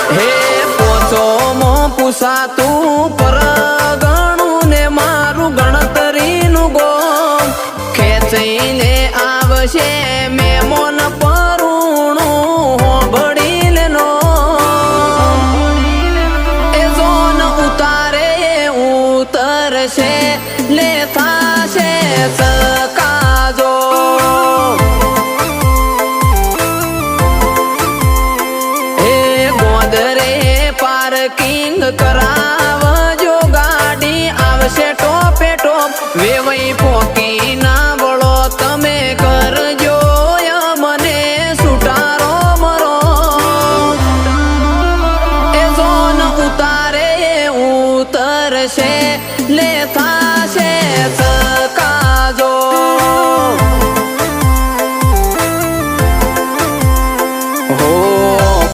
હે પોચો મો પૂછાતું પરગણું ને મારું ગણતરીનું ગોમ ખેંચીને આવશે મેમોન પરુણું હોબળી લેનો એ જોન ઉતારે ઉતરશે લે થાશે સકાજો પાર્કિંગ કરાવજો ગાડી આવશે ટોપે ટોપ વેવાઈ પોકી ના વળો તમે કરજો મને સુટારો મરો એ જોન ઉતારે ઉતરશે લે થાશે